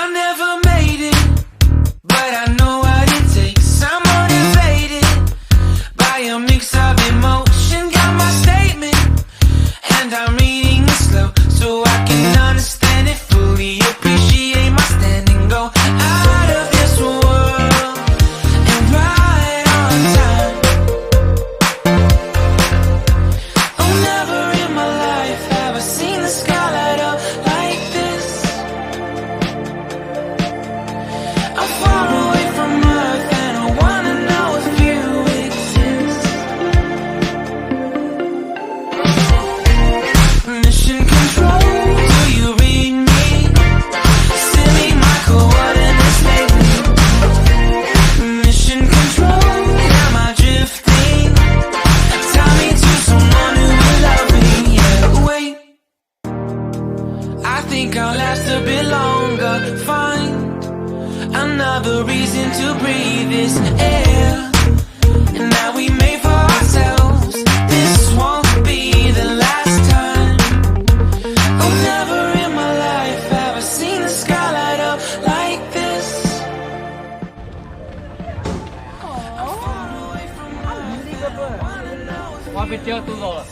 I never made it, but I know what it takes. I'm motivated by a mix of emotion. Got my statement, and I'm reading it slow so I can understand it fully. Appreciate my stand and go out of this world and right on time. Oh, never in my life have I seen the sky light up like this. I'm far away from Earth and I wanna know if you exist. Mission control, do you read me? Send me my coordinates lately. Mission control, am I drifting? Tie me to someone who will love me. Yeah, wait, I think I'll last a bit longer. Find another reason to breathe this air, and that we made for ourselves. This won't be the last time. Oh, never in my life have I seen the sky light up like this. I'm far away from Earth and I wanna know if Qua bên chơi tôi rồi.